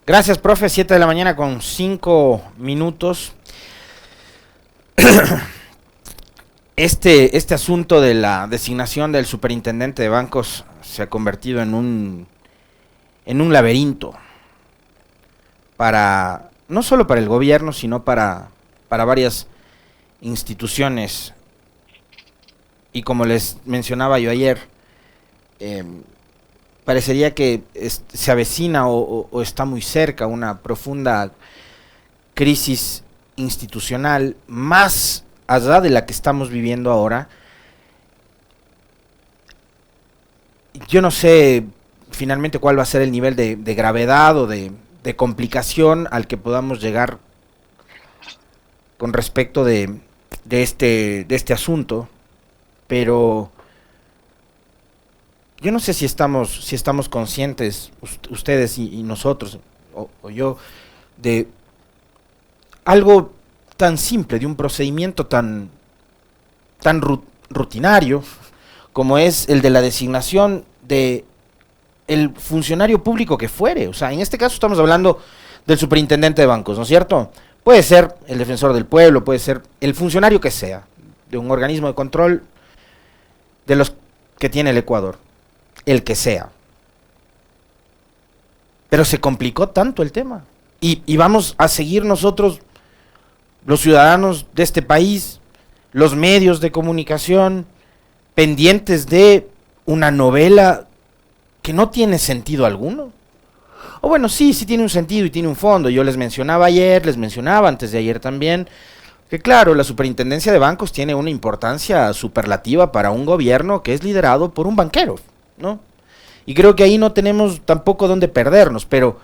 Gracias, profe. 7 de la mañana con 5 minutos. Este asunto de la designación del superintendente de bancos se ha convertido en un laberinto para, no solo para el gobierno, sino para varias instituciones. Y como les mencionaba yo ayer, parecería que se avecina o está muy cerca una profunda crisis institucional, más allá de la que estamos viviendo ahora. Yo no sé finalmente cuál va a ser el nivel de gravedad o de complicación al que podamos llegar con respecto de este asunto, pero yo no sé si estamos conscientes, ustedes y nosotros, o yo, de algo tan simple, de un procedimiento tan rutinario como es el de la designación de el funcionario público que fuere. O sea, en este caso estamos hablando del superintendente de bancos, ¿no es cierto? Puede ser el defensor del pueblo, puede ser el funcionario que sea, de un organismo de control de los que tiene el Ecuador, el que sea. Pero se complicó tanto el tema. Y vamos a seguir nosotros, los ciudadanos de este país, los medios de comunicación, pendientes de una novela que no tiene sentido alguno. O bueno, sí tiene un sentido y tiene un fondo. Yo les mencionaba ayer, les mencionaba antes de ayer también, que claro, la superintendencia de bancos tiene una importancia superlativa para un gobierno que es liderado por un banquero, ¿no? Y creo que ahí no tenemos tampoco dónde perdernos, pero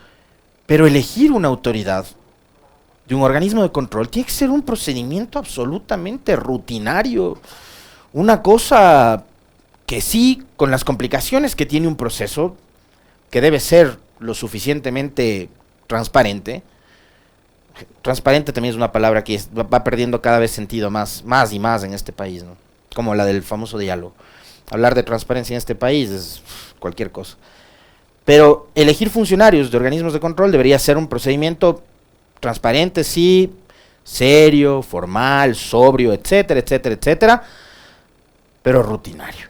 elegir una autoridad de un organismo de control tiene que ser un procedimiento absolutamente rutinario, una cosa que sí, con las complicaciones que tiene un proceso, que debe ser lo suficientemente transparente. Transparente también es una palabra que va perdiendo cada vez sentido más y más en este país, ¿no? Como la del famoso diálogo. Hablar de transparencia en este país es cualquier cosa. Pero elegir funcionarios de organismos de control debería ser un procedimiento transparente, sí, serio, formal, sobrio, etcétera, etcétera, etcétera, pero rutinario.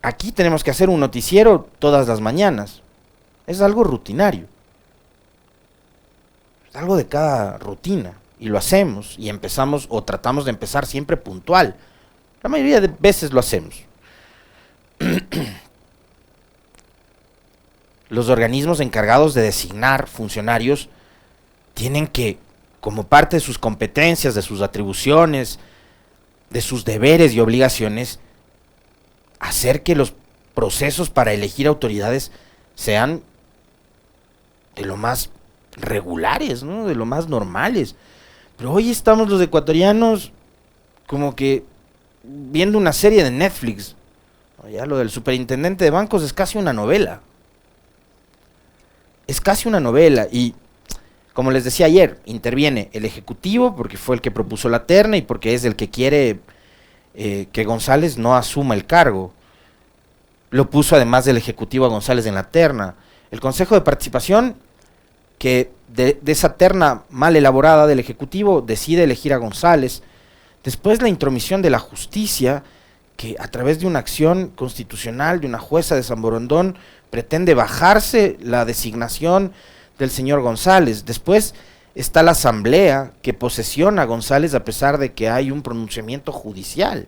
Aquí tenemos que hacer un noticiero todas las mañanas. Es algo rutinario. Es algo de cada rutina. Y lo hacemos y empezamos o tratamos de empezar siempre puntual. La mayoría de veces lo hacemos. Los organismos encargados de designar funcionarios tienen que, como parte de sus competencias, de sus atribuciones, de sus deberes y obligaciones, hacer que los procesos para elegir autoridades sean de lo más regulares, ¿no? De lo más normales. Pero hoy estamos los ecuatorianos como que viendo una serie de Netflix. Ya lo del superintendente de bancos es casi una novela. Es casi una novela y, como les decía ayer, interviene el Ejecutivo porque fue el que propuso la terna y porque es el que quiere que González no asuma el cargo. Lo puso además del Ejecutivo a González en la terna. El Consejo de Participación, que de esa terna mal elaborada del Ejecutivo decide elegir a González. Después la intromisión de la justicia, que a través de una acción constitucional de una jueza de San Borondón pretende bajarse la designación del señor González. Después está la asamblea que posesiona a González a pesar de que hay un pronunciamiento judicial.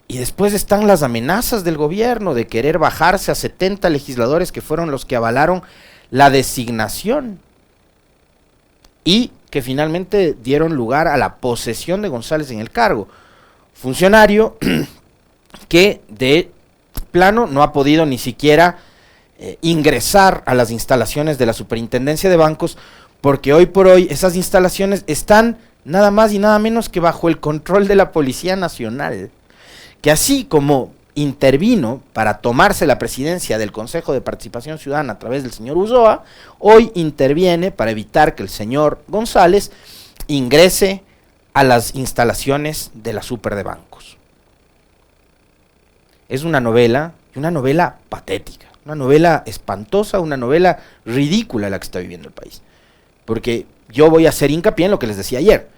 Y después están las amenazas del gobierno de querer bajarse a 70 legisladores que fueron los que avalaron la designación y que finalmente dieron lugar a la posesión de González en el cargo. Funcionario que de plano no ha podido ni siquiera ingresar a las instalaciones de la superintendencia de bancos, porque hoy por hoy esas instalaciones están nada más y nada menos que bajo el control de la Policía Nacional, que así como intervino para tomarse la presidencia del Consejo de Participación Ciudadana a través del señor Ulloa, hoy interviene para evitar que el señor González ingrese a las instalaciones de la Super de Bancos. Es una novela y una novela patética, una novela espantosa, una novela ridícula la que está viviendo el país. Porque yo voy a hacer hincapié en lo que les decía ayer.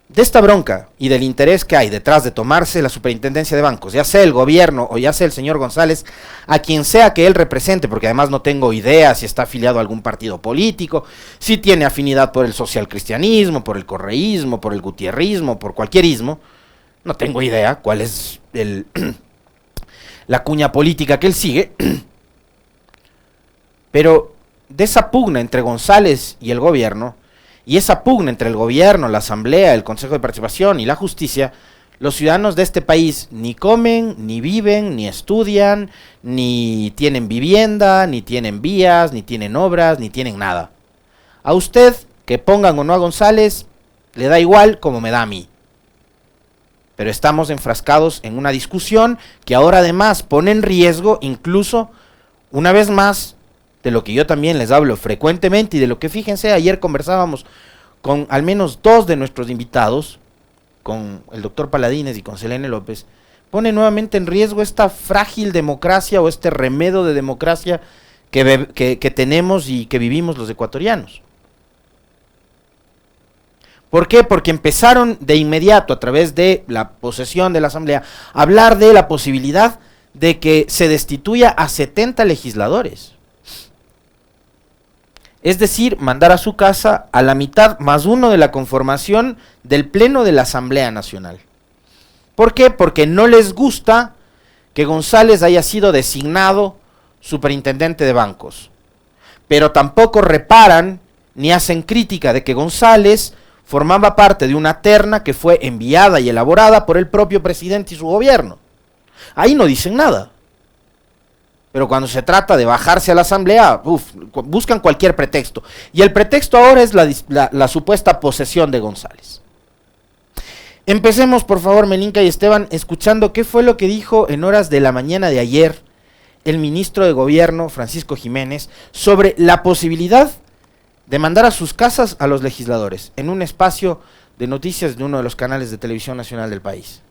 De esta bronca y del interés que hay detrás de tomarse la superintendencia de bancos, ya sea el gobierno o ya sea el señor González, a quien sea que él represente, porque además no tengo idea si está afiliado a algún partido político, si tiene afinidad por el socialcristianismo, por el correísmo, por el gutierrismo, por cualquier ismo, no tengo idea cuál es la cuña política que él sigue, pero de esa pugna entre González y el gobierno, y esa pugna entre el gobierno, la asamblea, el consejo de participación y la justicia, los ciudadanos de este país ni comen, ni viven, ni estudian, ni tienen vivienda, ni tienen vías, ni tienen obras, ni tienen nada. A usted, que pongan o no a González, le da igual como me da a mí. Pero estamos enfrascados en una discusión que ahora además pone en riesgo, incluso, una vez más, de lo que yo también les hablo frecuentemente y de lo que, fíjense, ayer conversábamos con al menos 2 de nuestros invitados, con el doctor Paladines y con Selene López, pone nuevamente en riesgo esta frágil democracia o este remedo de democracia que tenemos y que vivimos los ecuatorianos. ¿Por qué? Porque empezaron de inmediato, a través de la posesión de la asamblea, a hablar de la posibilidad de que se destituya a 70 legisladores. Es decir, mandar a su casa a la mitad más uno de la conformación del Pleno de la Asamblea Nacional. ¿Por qué? Porque no les gusta que González haya sido designado superintendente de bancos. Pero tampoco reparan ni hacen crítica de que González formaba parte de una terna que fue enviada y elaborada por el propio presidente y su gobierno. Ahí no dicen nada. Pero cuando se trata de bajarse a la asamblea, buscan cualquier pretexto. Y el pretexto ahora es la supuesta posesión de González. Empecemos, por favor, Melinka y Esteban, escuchando qué fue lo que dijo en horas de la mañana de ayer el ministro de Gobierno, Francisco Jiménez, sobre la posibilidad de mandar a sus casas a los legisladores, en un espacio de noticias de uno de los canales de televisión nacional del país.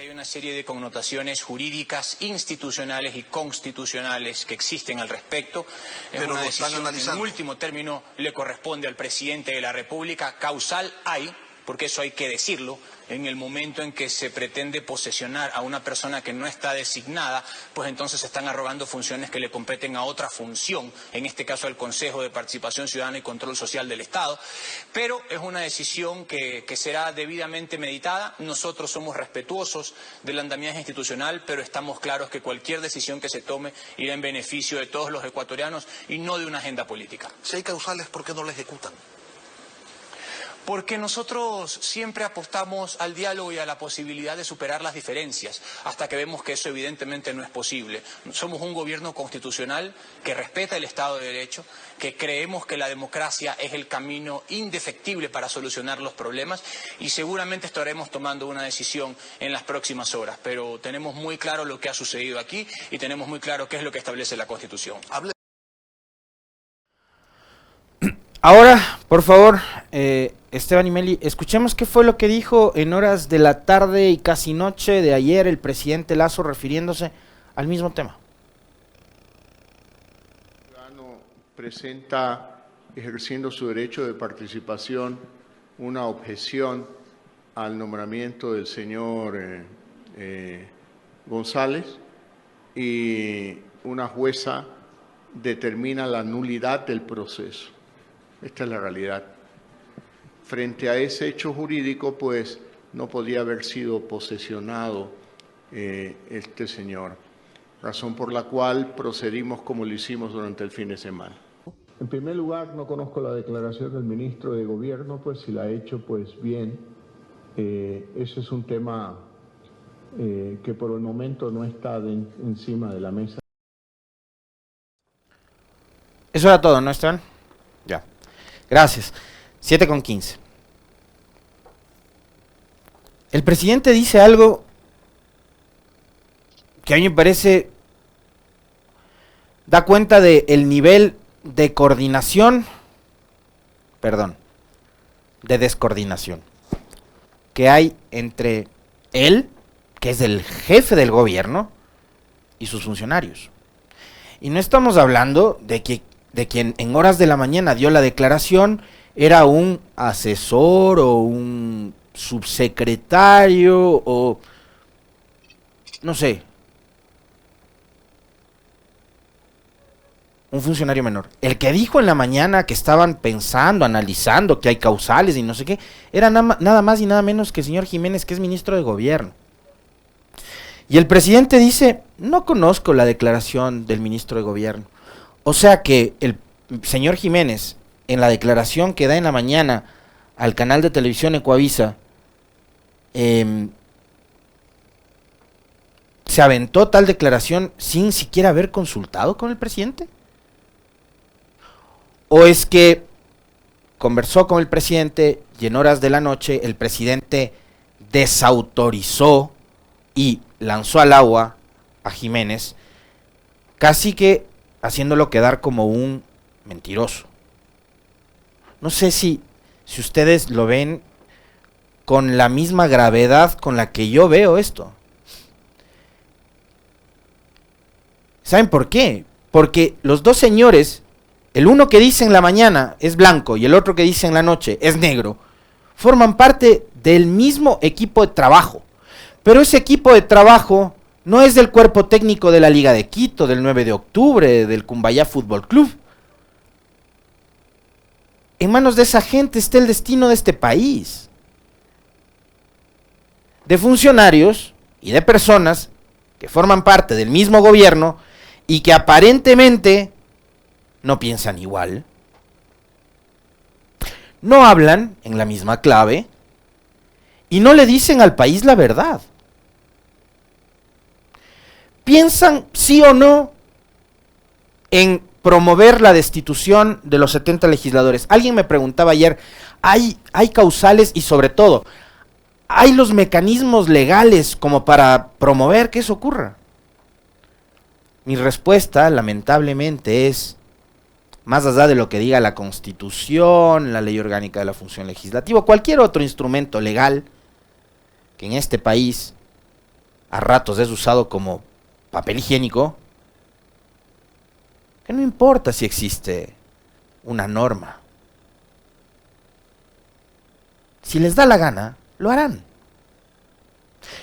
Hay una serie de connotaciones jurídicas, institucionales y constitucionales que existen al respecto. Es una decisión que en último término le corresponde al presidente de la República. Causal hay, porque eso hay que decirlo, en el momento en que se pretende posesionar a una persona que no está designada, pues entonces se están arrogando funciones que le competen a otra función, en este caso al Consejo de Participación Ciudadana y Control Social del Estado, pero es una decisión que será debidamente meditada. Nosotros somos respetuosos del andamiaje institucional, pero estamos claros que cualquier decisión que se tome irá en beneficio de todos los ecuatorianos y no de una agenda política. Si hay causales, ¿por qué no la ejecutan? Porque nosotros siempre apostamos al diálogo y a la posibilidad de superar las diferencias, hasta que vemos que eso evidentemente no es posible. Somos un gobierno constitucional que respeta el Estado de Derecho, que creemos que la democracia es el camino indefectible para solucionar los problemas y seguramente estaremos tomando una decisión en las próximas horas, pero tenemos muy claro lo que ha sucedido aquí y tenemos muy claro qué es lo que establece la Constitución. Ahora, por favor, Esteban y Meli, escuchemos qué fue lo que dijo en horas de la tarde y casi noche de ayer el presidente Lasso refiriéndose al mismo tema. El ciudadano presenta, ejerciendo su derecho de participación, una objeción al nombramiento del señor González y una jueza determina la nulidad del proceso. Esta es la realidad. Frente a ese hecho jurídico, pues, no podía haber sido posesionado este señor, razón por la cual procedimos como lo hicimos durante el fin de semana. En primer lugar, no conozco la declaración del ministro de Gobierno, pues si la ha hecho, pues bien. Ese es un tema que por el momento no está encima de la mesa. Eso era todo, ¿no, Esteban? Ya. Gracias. 7:15. El presidente dice algo que a mí me parece da cuenta del nivel de coordinación, de descoordinación que hay entre él, que que es el jefe del gobierno, y sus funcionarios. Y no estamos hablando de que quien en horas de la mañana dio la declaración era un asesor o un subsecretario o no sé, un funcionario menor. El que dijo en la mañana que estaban pensando, analizando, que hay causales y no sé qué, era nada más y nada menos que el señor Jiménez, que es ministro de gobierno. Y el presidente dice, no conozco la declaración del ministro de gobierno. O sea que el señor Jiménez, en la declaración que da en la mañana al canal de televisión Ecuavisa, se aventó tal declaración sin siquiera haber consultado con el presidente. ¿O es que conversó con el presidente y en horas de la noche el presidente desautorizó y lanzó al agua a Jiménez, casi que haciéndolo quedar como un mentiroso? No sé si ustedes lo ven con la misma gravedad con la que yo veo esto. ¿Saben por qué? Porque los dos señores, el uno que dice en la mañana es blanco y el otro que dice en la noche es negro, forman parte del mismo equipo de trabajo. Pero ese equipo de trabajo no es del cuerpo técnico de la Liga de Quito, del 9 de octubre, del Cumbayá Fútbol Club. En manos de esa gente está el destino de este país. De funcionarios y de personas que forman parte del mismo gobierno y que aparentemente no piensan igual. No hablan en la misma clave y no le dicen al país la verdad. ¿Piensan, sí o no, en promover la destitución de los 70 legisladores? Alguien me preguntaba ayer, ¿hay causales y sobre todo, hay los mecanismos legales como para promover que eso ocurra? Mi respuesta, lamentablemente, es, más allá de lo que diga la Constitución, la Ley Orgánica de la Función Legislativa, cualquier otro instrumento legal que en este país a ratos es usado como papel higiénico, que no importa si existe una norma. Si les da la gana, lo harán.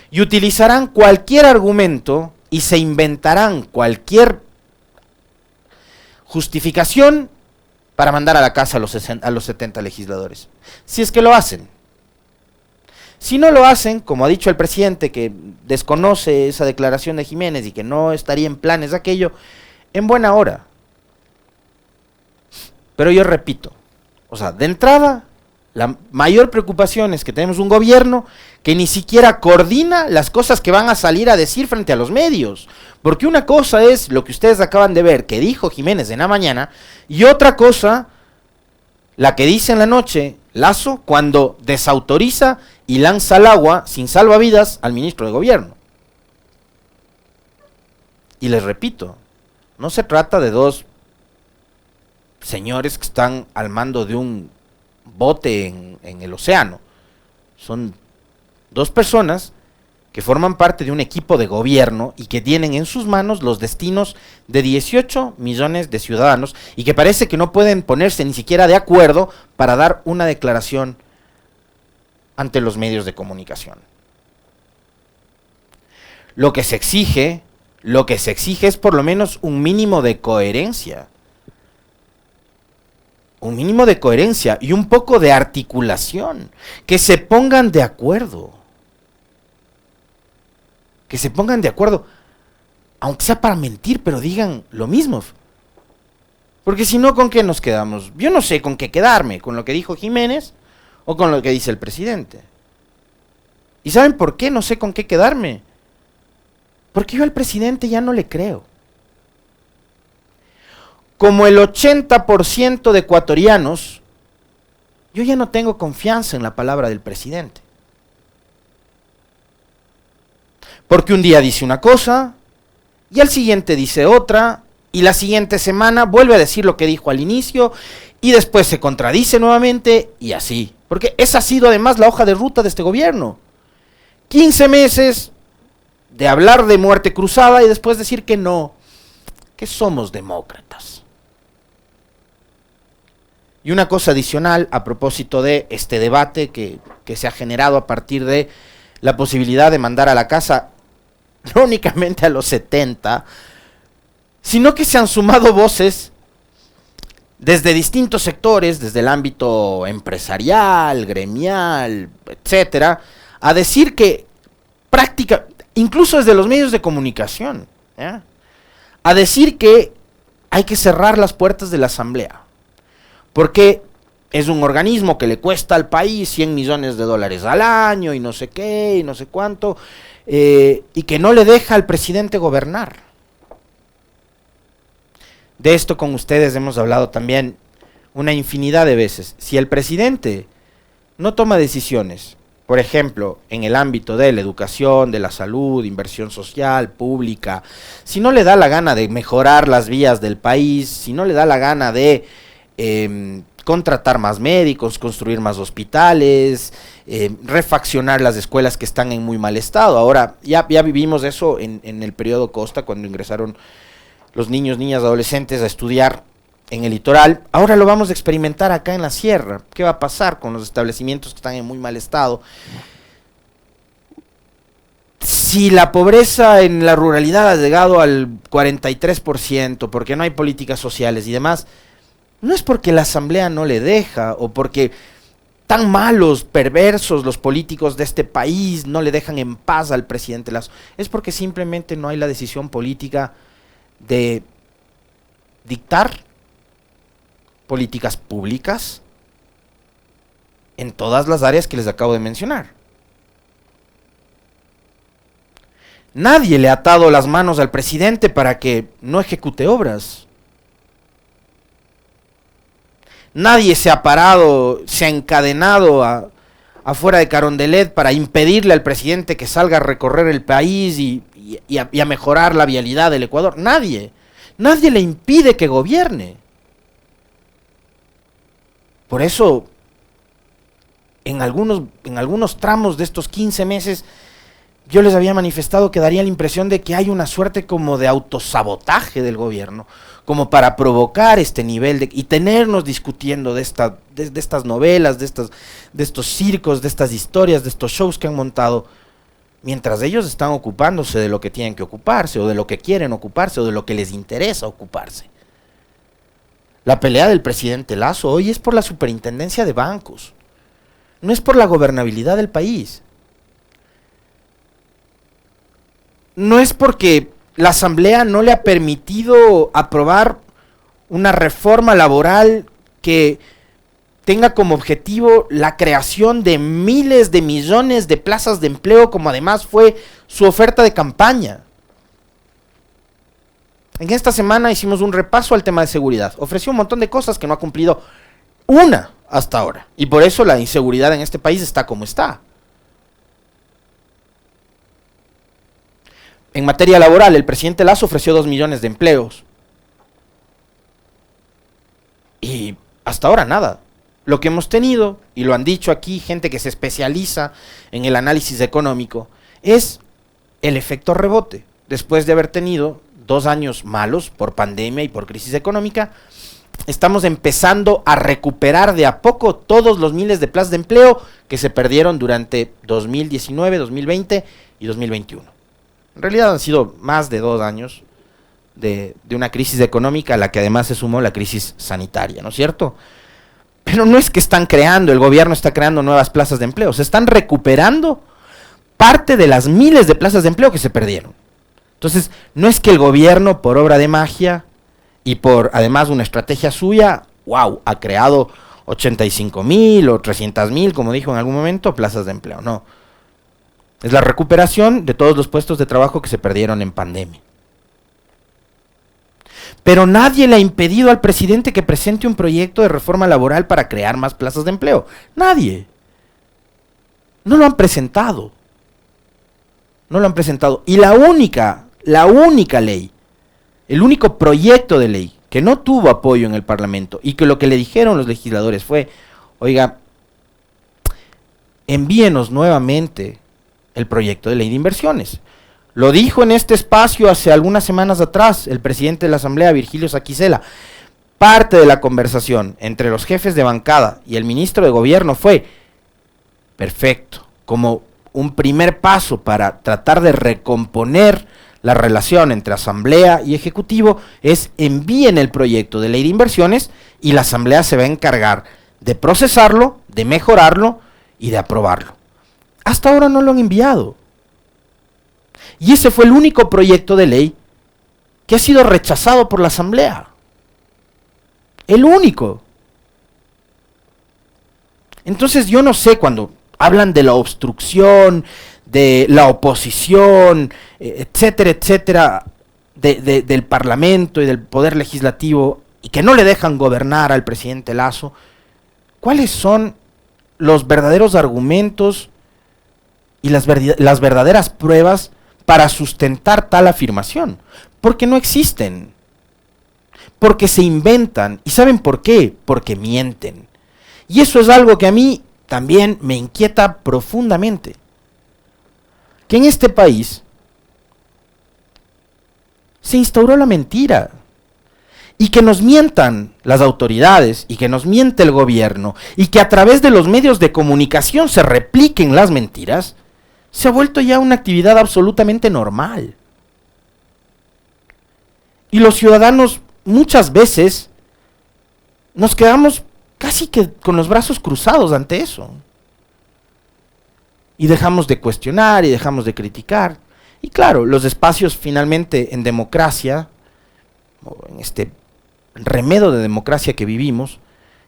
Y utilizarán cualquier argumento y se inventarán cualquier justificación para mandar a la casa a los 70 legisladores. Si es que lo hacen. Si no lo hacen, como ha dicho el presidente, que desconoce esa declaración de Jiménez y que no estaría en planes de aquello, en buena hora. Pero yo repito, o sea, de entrada, la mayor preocupación es que tenemos un gobierno que ni siquiera coordina las cosas que van a salir a decir frente a los medios. Porque una cosa es lo que ustedes acaban de ver, que dijo Jiménez en la mañana, y otra cosa, la que dice en la noche Lasso, cuando desautoriza y lanza al agua, sin salvavidas, al ministro de gobierno. Y les repito, no se trata de dos señores que están al mando de un bote en el océano. Son dos personas que forman parte de un equipo de gobierno y que tienen en sus manos los destinos de 18 millones de ciudadanos y que parece que no pueden ponerse ni siquiera de acuerdo para dar una declaración ante los medios de comunicación. Lo que se exige es por lo menos un mínimo de coherencia. Un mínimo de coherencia y un poco de articulación. Que se pongan de acuerdo. Que se pongan de acuerdo. Aunque sea para mentir, pero digan lo mismo. Porque si no, ¿con qué nos quedamos? Yo no sé con qué quedarme. ¿Con lo que dijo Jiménez o con lo que dice el presidente? ¿Y saben por qué no sé con qué quedarme? Porque yo al presidente ya no le creo. Como el 80% de ecuatorianos, yo ya no tengo confianza en la palabra del presidente. Porque un día dice una cosa, y al siguiente dice otra, y la siguiente semana vuelve a decir lo que dijo al inicio, y después se contradice nuevamente, y así. Porque esa ha sido además la hoja de ruta de este gobierno. 15 meses de hablar de muerte cruzada y después decir que no, que somos demócratas. Y una cosa adicional a propósito de este debate que se ha generado a partir de la posibilidad de mandar a la casa no únicamente a los 70, sino que se han sumado voces desde distintos sectores, desde el ámbito empresarial, gremial, etcétera, a decir que incluso desde los medios de comunicación, ¿ya?, a decir que hay que cerrar las puertas de la Asamblea, porque es un organismo que le cuesta al país 100 millones de dólares al año y no sé qué, y no sé cuánto, y que no le deja al presidente gobernar. De esto con ustedes hemos hablado también una infinidad de veces. Si el presidente no toma decisiones, por ejemplo, en el ámbito de la educación, de la salud, inversión social, pública, si no le da la gana de mejorar las vías del país, si no le da la gana de contratar más médicos, construir más hospitales, refaccionar las escuelas que están en muy mal estado. Ahora, ya vivimos eso en el periodo Costa, cuando ingresaron los niños, niñas, adolescentes a estudiar en el litoral. Ahora lo vamos a experimentar acá en la sierra. ¿Qué va a pasar con los establecimientos que están en muy mal estado? Si la pobreza en la ruralidad ha llegado al 43%, porque no hay políticas sociales y demás, no es porque la Asamblea no le deja, o porque tan malos, perversos los políticos de este país no le dejan en paz al presidente Lasso. Es porque simplemente no hay la decisión política de dictar políticas públicas en todas las áreas que les acabo de mencionar. Nadie le ha atado las manos al presidente para que no ejecute obras. Nadie se ha parado, se ha encadenado afuera de Carondelet para impedirle al presidente que salga a recorrer el país y a mejorar la vialidad del Ecuador. Nadie le impide que gobierne. Por eso, en algunos tramos de estos 15 meses, yo les había manifestado que daría la impresión de que hay una suerte como de autosabotaje del gobierno, como para provocar este nivel y tenernos discutiendo de estas novelas, de estos circos, de estas historias, de estos shows que han montado, mientras ellos están ocupándose de lo que tienen que ocuparse, o de lo que quieren ocuparse, o de lo que les interesa ocuparse. La pelea del presidente Lasso hoy es por la superintendencia de bancos, no es por la gobernabilidad del país. No es porque la Asamblea no le ha permitido aprobar una reforma laboral que tenga como objetivo la creación de miles de millones de plazas de empleo, como además fue su oferta de campaña. En esta semana hicimos un repaso al tema de seguridad. Ofreció un montón de cosas que no ha cumplido una hasta ahora. Y por eso la inseguridad en este país está como está. En materia laboral, el presidente Lasso ofreció 2 millones de empleos. Y hasta ahora nada. Lo que hemos tenido, y lo han dicho aquí gente que se especializa en el análisis económico, es el efecto rebote. Después de haber tenido 2 años malos por pandemia y por crisis económica, estamos empezando a recuperar de a poco todos los miles de plazas de empleo que se perdieron durante 2019, 2020 y 2021. En realidad han sido más de 2 años de una crisis económica a la que además se sumó la crisis sanitaria, ¿no es cierto? Pero no es que están creando, el gobierno está creando nuevas plazas de empleo, se están recuperando parte de las miles de plazas de empleo que se perdieron. Entonces, no es que el gobierno, por obra de magia y por además una estrategia suya, ha creado 85,000 o 300,000, como dijo en algún momento, plazas de empleo, no. Es la recuperación de todos los puestos de trabajo que se perdieron en pandemia. Pero nadie le ha impedido al presidente que presente un proyecto de reforma laboral para crear más plazas de empleo. Nadie. No lo han presentado. No lo han presentado. Y la única ley, el único proyecto de ley que no tuvo apoyo en el Parlamento y que lo que le dijeron los legisladores fue, oiga, envíenos nuevamente el proyecto de ley de inversiones. Lo dijo en este espacio hace algunas semanas atrás el presidente de la Asamblea, Virgilio Saquicela. Parte de la conversación entre los jefes de bancada y el ministro de Gobierno fue perfecto, como un primer paso para tratar de recomponer la relación entre Asamblea y Ejecutivo, es envíen el proyecto de ley de inversiones y la Asamblea se va a encargar de procesarlo, de mejorarlo y de aprobarlo. Hasta ahora no lo han enviado. Y ese fue el único proyecto de ley que ha sido rechazado por la Asamblea. El único. Entonces yo no sé, cuando hablan de la obstrucción, de la oposición, etcétera, etcétera, del Parlamento y del Poder Legislativo, y que no le dejan gobernar al presidente Lasso, ¿cuáles son los verdaderos argumentos y las verdaderas pruebas para sustentar tal afirmación? Porque no existen. Porque se inventan. ¿Y saben por qué? Porque mienten. Y eso es algo que a mí también me inquieta profundamente. Que en este país se instauró la mentira. Y que nos mientan las autoridades, y que nos miente el gobierno, y que a través de los medios de comunicación se repliquen las mentiras, se ha vuelto ya una actividad absolutamente normal. Y los ciudadanos muchas veces nos quedamos casi que con los brazos cruzados ante eso. Y dejamos de cuestionar y dejamos de criticar. Y claro, los espacios finalmente en democracia, o en este remedo de democracia que vivimos,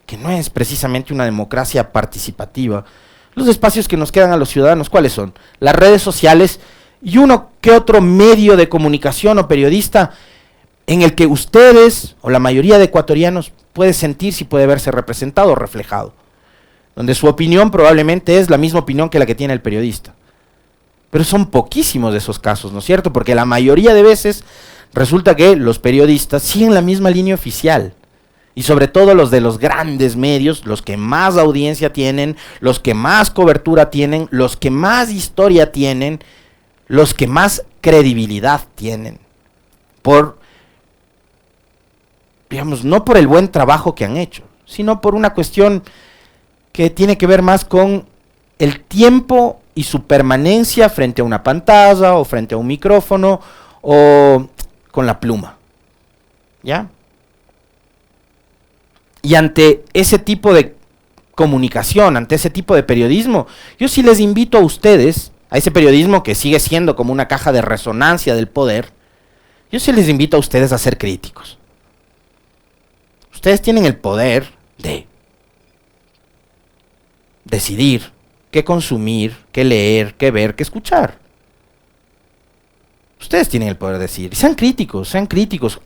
que no es precisamente una democracia participativa, los espacios que nos quedan a los ciudadanos, ¿cuáles son? Las redes sociales y uno que otro medio de comunicación o periodista en el que ustedes, o la mayoría de ecuatorianos, puede sentirse y puede verse representado o reflejado, donde su opinión probablemente es la misma opinión que la que tiene el periodista. Pero son poquísimos de esos casos, ¿no es cierto? Porque la mayoría de veces resulta que los periodistas siguen la misma línea oficial. Y sobre todo los de los grandes medios, los que más audiencia tienen, los que más cobertura tienen, los que más historia tienen, los que más credibilidad tienen. Digamos, no por el buen trabajo que han hecho, sino por una cuestión que tiene que ver más con el tiempo y su permanencia frente a una pantalla o frente a un micrófono o con la pluma. ¿Ya? Y ante ese tipo de comunicación, ante ese tipo de periodismo, yo sí les invito a ustedes, a ese periodismo que sigue siendo como una caja de resonancia del poder, yo sí les invito a ustedes a ser críticos. Ustedes tienen el poder de decidir qué consumir, qué leer, qué ver, qué escuchar. Ustedes tienen el poder de decidir. Sean críticos, sean críticos.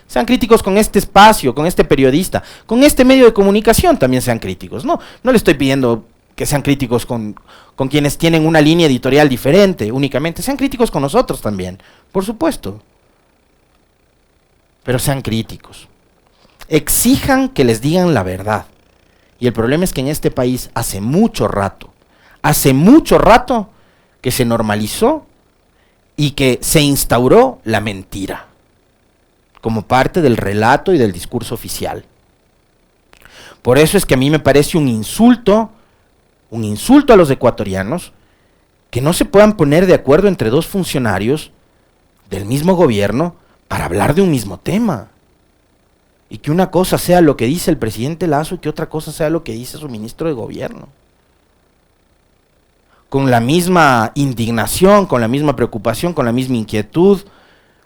Sean críticos con este espacio, con este periodista, con este medio de comunicación también sean críticos. No le estoy pidiendo que sean críticos con quienes tienen una línea editorial diferente únicamente. Sean críticos con nosotros también, por supuesto. Pero sean críticos. Exijan que les digan la verdad. Y el problema es que en este país hace mucho rato que se normalizó y que se instauró la mentira como parte del relato y del discurso oficial. Por eso es que a mí me parece un insulto a los ecuatorianos que no se puedan poner de acuerdo entre dos funcionarios del mismo gobierno para hablar de un mismo tema. Y que una cosa sea lo que dice el presidente Lasso y que otra cosa sea lo que dice su ministro de gobierno. Con la misma indignación, con la misma preocupación, con la misma inquietud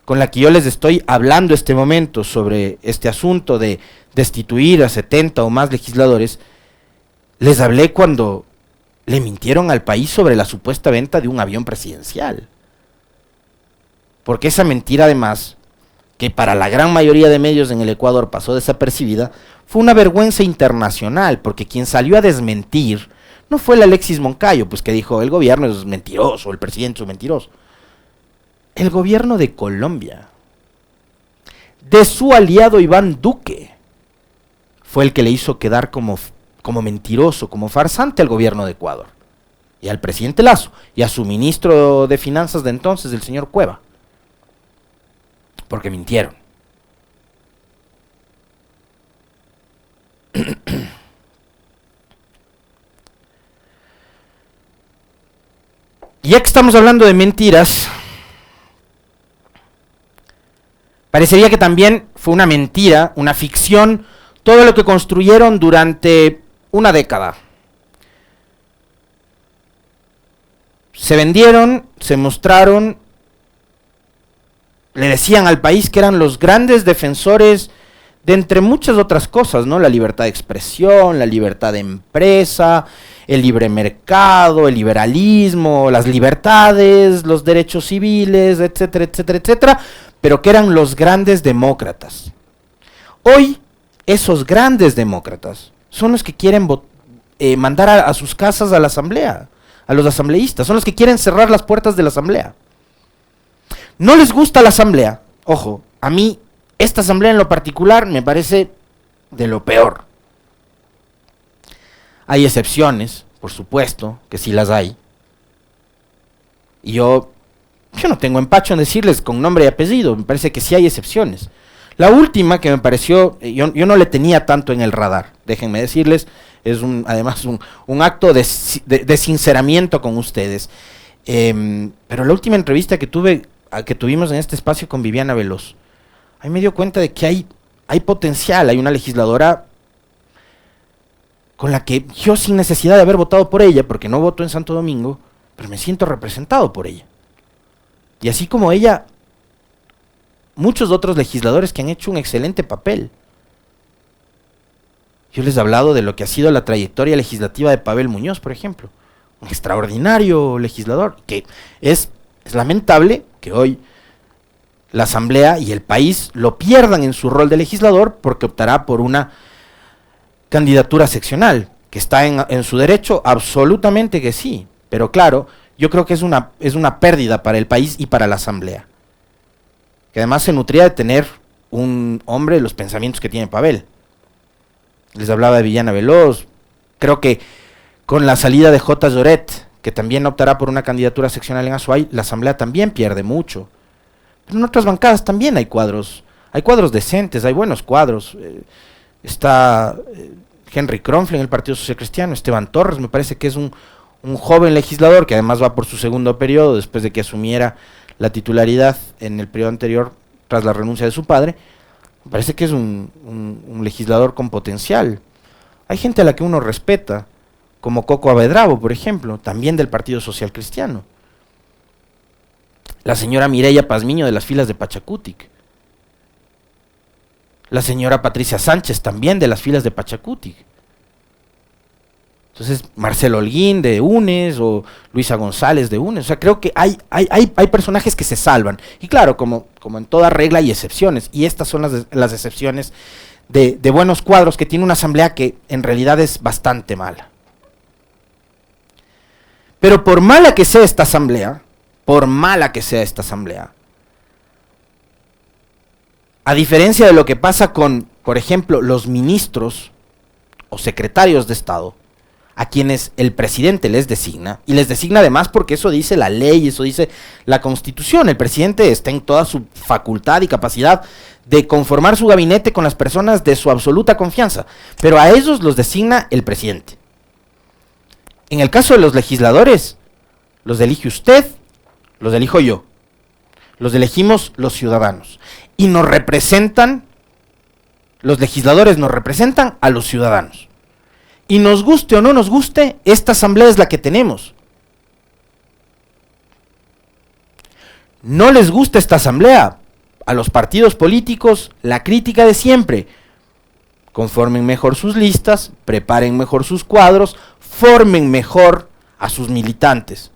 con la que yo les estoy hablando este momento sobre este asunto de destituir a 70 o más legisladores, les hablé cuando le mintieron al país sobre la supuesta venta de un avión presidencial. Porque esa mentira, además, que para la gran mayoría de medios en el Ecuador pasó desapercibida, fue una vergüenza internacional, porque quien salió a desmentir no fue el Alexis Moncayo, pues que dijo, el gobierno es mentiroso, el presidente es mentiroso. El gobierno de Colombia, de su aliado Iván Duque, fue el que le hizo quedar como mentiroso, como farsante al gobierno de Ecuador. y al presidente Lasso, y a su ministro de Finanzas de entonces, el señor Cueva, porque mintieron. Ya que estamos hablando de mentiras, parecería que también fue una mentira, una ficción, todo lo que construyeron durante una década. Se vendieron, se mostraron, le decían al país que eran los grandes defensores de entre muchas otras cosas, ¿no? La libertad de expresión, la libertad de empresa, el libre mercado, el liberalismo, las libertades, los derechos civiles, etcétera, etcétera, etcétera, pero que eran los grandes demócratas. Hoy, esos grandes demócratas son los que quieren mandar a sus casas a la asamblea, a los asambleístas, son los que quieren cerrar las puertas de la asamblea. No les gusta la asamblea, ojo, a mí esta asamblea en lo particular me parece de lo peor. Hay excepciones, por supuesto, que sí las hay. Y yo no tengo empacho en decirles con nombre y apellido, me parece que sí hay excepciones. La última que me pareció, yo no le tenía tanto en el radar, déjenme decirles, es además un acto de sinceramiento con ustedes. Pero la última entrevista que tuvimos en este espacio con Viviana Veloz, ahí me dio cuenta de que hay potencial, hay una legisladora con la que yo, sin necesidad de haber votado por ella, porque no voto en Santo Domingo, pero me siento representado por ella. Y así como ella, muchos otros legisladores que han hecho un excelente papel. Yo les he hablado de lo que ha sido la trayectoria legislativa de Pavel Muñoz, por ejemplo. Un extraordinario legislador, que es lamentable que hoy la Asamblea y el país lo pierdan en su rol de legislador porque optará por una candidatura seccional, que está en su derecho, absolutamente que sí, pero claro, yo creo que es una pérdida para el país y para la Asamblea, que además se nutría de tener un hombre de los pensamientos que tiene Pavel. Les hablaba de Viviana Veloz, creo que con la salida de J. Lloret, que también optará por una candidatura seccional en Azuay, la Asamblea también pierde mucho. Pero en otras bancadas también hay cuadros decentes, hay buenos cuadros. Está Henry Kronfle en el Partido Social Cristiano, Esteban Torres, me parece que es un joven legislador que además va por su segundo periodo después de que asumiera la titularidad en el periodo anterior tras la renuncia de su padre. Me parece que es un legislador con potencial. Hay gente a la que uno respeta, como Coco Abedrabo, por ejemplo, también del Partido Social Cristiano. La señora Mireya Pazmiño de las filas de Pachacutic. La señora Patricia Sánchez también de las filas de Pachacutic. Entonces, Marcelo Holguín de UNES o Luisa González de UNES. O sea, creo que hay personajes que se salvan. Y claro, como en toda regla hay excepciones. Y estas son las excepciones de buenos cuadros que tiene una asamblea que en realidad es bastante mala. Pero por mala que sea esta asamblea, a diferencia de lo que pasa con, por ejemplo, los ministros o secretarios de Estado, a quienes el presidente les designa, y les designa además porque eso dice la ley, eso dice la Constitución, el presidente está en toda su facultad y capacidad de conformar su gabinete con las personas de su absoluta confianza, pero a ellos los designa el presidente. En el caso de los legisladores, los elige usted, los elijo yo, los elegimos los ciudadanos. Y nos representan, los legisladores nos representan a los ciudadanos. Y nos guste o no nos guste, esta asamblea es la que tenemos. No les gusta esta asamblea, a los partidos políticos, la crítica de siempre. Conformen mejor sus listas, preparen mejor sus cuadros, formen mejor a sus militantes.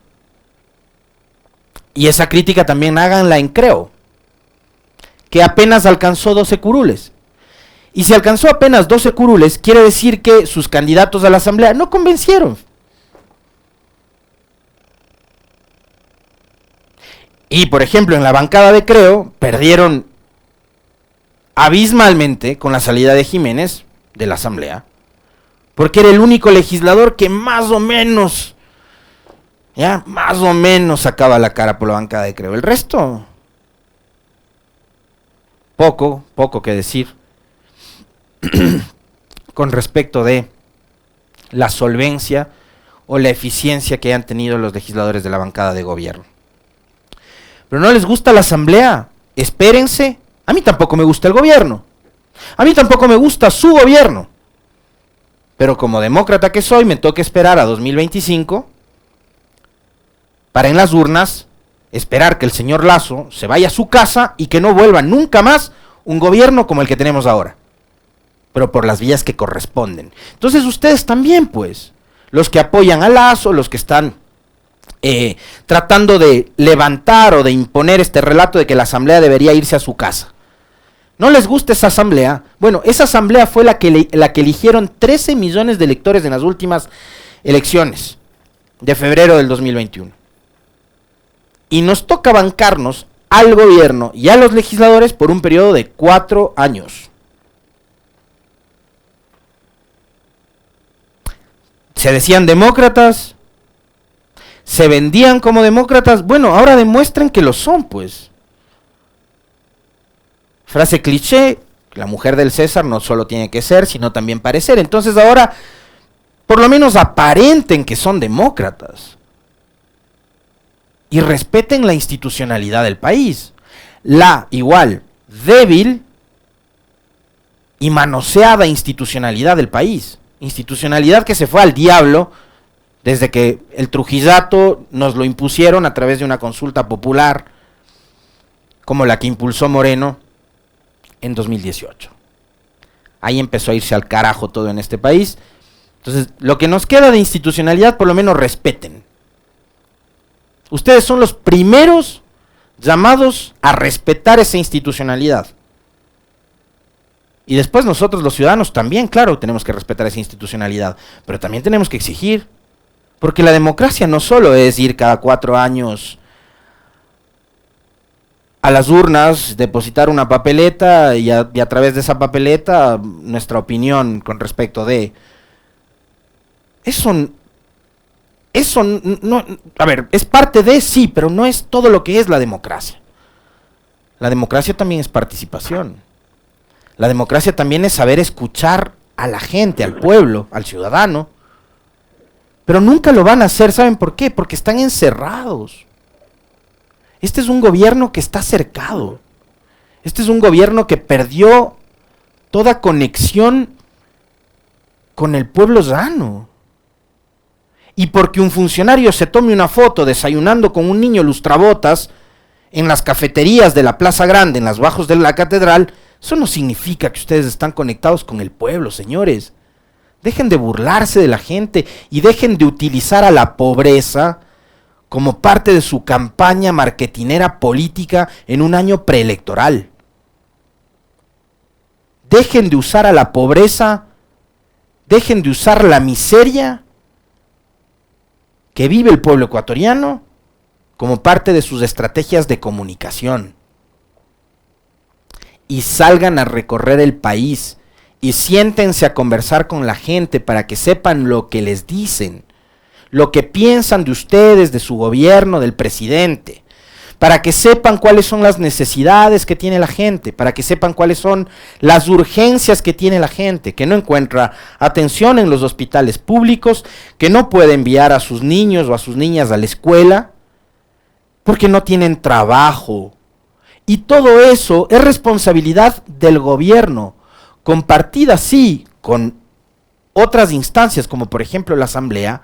Y esa crítica también háganla en Creo, que apenas alcanzó 12 curules. Y si alcanzó apenas 12 curules, quiere decir que sus candidatos a la asamblea no convencieron. Y por ejemplo, en la bancada de Creo, perdieron abismalmente con la salida de Jiménez de la asamblea, porque era el único legislador que más o menos Ya, más o menos sacaba la cara por la bancada de Creo. El resto, poco que decir con respecto de la solvencia o la eficiencia que han tenido los legisladores de la bancada de gobierno. Pero no les gusta la asamblea, espérense. A mí tampoco me gusta el gobierno, a mí tampoco me gusta su gobierno, pero como demócrata que soy, me toca esperar a 2025 para en las urnas esperar que el señor Lasso se vaya a su casa y que no vuelva nunca más un gobierno como el que tenemos ahora, pero por las vías que corresponden. Entonces ustedes también, pues, los que apoyan a Lasso, los que están tratando de levantar o de imponer este relato de que la asamblea debería irse a su casa. ¿No les gusta esa asamblea? Bueno, esa asamblea fue la que eligieron 13 millones de electores en las últimas elecciones de febrero del 2021. Y nos toca bancarnos al gobierno y a los legisladores por un periodo de 4 años. Se decían demócratas, se vendían como demócratas, bueno, ahora demuestren que lo son, pues. Frase cliché, la mujer del César no solo tiene que ser, sino también parecer. Entonces ahora, por lo menos aparenten que son demócratas. Y respeten la institucionalidad del país. La igual débil y manoseada institucionalidad del país. Institucionalidad que se fue al diablo desde que el trujillato nos lo impusieron a través de una consulta popular como la que impulsó Moreno en 2018. Ahí empezó a irse al carajo todo en este país. Entonces, lo que nos queda de institucionalidad, por lo menos respeten. Ustedes son los primeros llamados a respetar esa institucionalidad. Y después nosotros los ciudadanos también, claro, tenemos que respetar esa institucionalidad, pero también tenemos que exigir, porque la democracia no solo es ir cada 4 años a las urnas, depositar una papeleta y a través de esa papeleta nuestra opinión con respecto de... Eso no, a ver, es parte de, sí, pero no es todo lo que es la democracia. La democracia también es participación. La democracia también es saber escuchar a la gente, al pueblo, al ciudadano. Pero nunca lo van a hacer, ¿saben por qué? Porque están encerrados. Este es un gobierno que está cercado. Este es un gobierno que perdió toda conexión con el pueblo llano. Y porque un funcionario se tome una foto desayunando con un niño lustrabotas en las cafeterías de la Plaza Grande, en las bajos de la catedral, eso no significa que ustedes están conectados con el pueblo, señores. Dejen de burlarse de la gente y dejen de utilizar a la pobreza como parte de su campaña marketinera política en un año preelectoral. Dejen de usar a la pobreza, dejen de usar la miseria que vive el pueblo ecuatoriano como parte de sus estrategias de comunicación. Y salgan a recorrer el país y siéntense a conversar con la gente para que sepan lo que les dicen, lo que piensan de ustedes, de su gobierno, del presidente, para que sepan cuáles son las necesidades que tiene la gente, para que sepan cuáles son las urgencias que tiene la gente, que no encuentra atención en los hospitales públicos, que no puede enviar a sus niños o a sus niñas a la escuela, porque no tienen trabajo. Y todo eso es responsabilidad del gobierno, compartida sí con otras instancias, como por ejemplo la asamblea,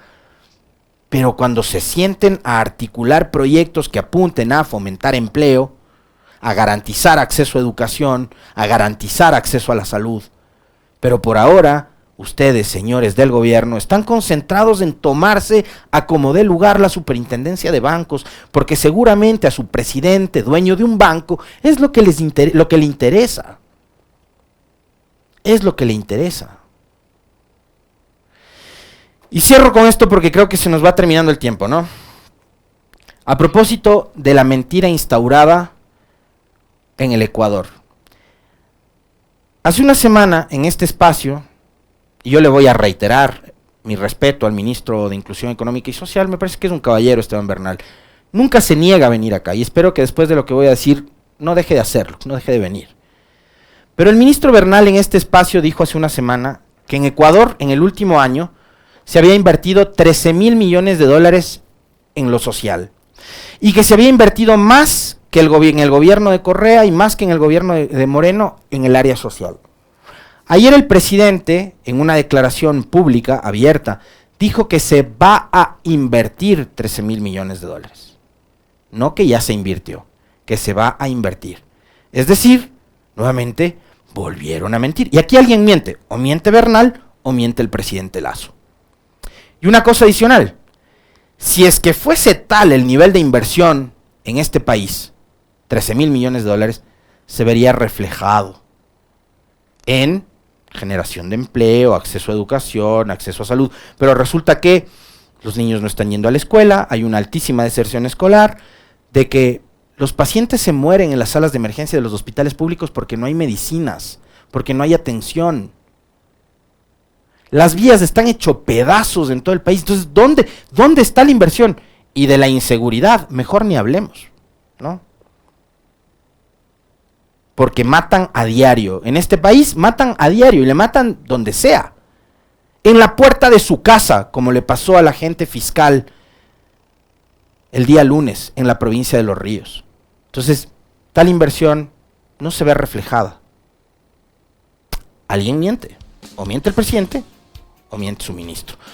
pero cuando se sienten a articular proyectos que apunten a fomentar empleo, a garantizar acceso a educación, a garantizar acceso a la salud. Pero por ahora, ustedes, señores del gobierno, están concentrados en tomarse a como dé lugar la superintendencia de bancos, porque seguramente a su presidente, dueño de un banco, es lo que le interesa. Es lo que le interesa. Y cierro con esto porque creo que se nos va terminando el tiempo, ¿no? A propósito de la mentira instaurada en el Ecuador. Hace una semana en este espacio, y yo le voy a reiterar mi respeto al ministro de Inclusión Económica y Social, me parece que es un caballero Esteban Bernal. Nunca se niega a venir acá y espero que después de lo que voy a decir no deje de hacerlo, no deje de venir. Pero el ministro Bernal en este espacio dijo hace una semana que en Ecuador en el último año se había invertido 13.000 millones de dólares en lo social y que se había invertido más que en el gobierno de Correa y más que en el gobierno de Moreno en el área social. Ayer el presidente, en una declaración pública, abierta, dijo que se va a invertir 13.000 millones de dólares. No que ya se invirtió, que se va a invertir. Es decir, nuevamente, volvieron a mentir. Y aquí alguien miente, o miente Bernal, o miente el presidente Lasso. Y una cosa adicional, si es que fuese tal el nivel de inversión en este país, 13.000 millones de dólares, se vería reflejado en generación de empleo, acceso a educación, acceso a salud, pero resulta que los niños no están yendo a la escuela, hay una altísima deserción escolar, de que los pacientes se mueren en las salas de emergencia de los hospitales públicos porque no hay medicinas, porque no hay atención. Las vías están hechos pedazos en todo el país, entonces ¿dónde está la inversión? Y de la inseguridad, mejor ni hablemos, ¿no? Porque matan a diario. En este país matan a diario y le matan donde sea. En la puerta de su casa, como le pasó al agente fiscal el día lunes en la provincia de Los Ríos. Entonces, tal inversión no se ve reflejada. Alguien miente. O miente el presidente, o miente su ministro.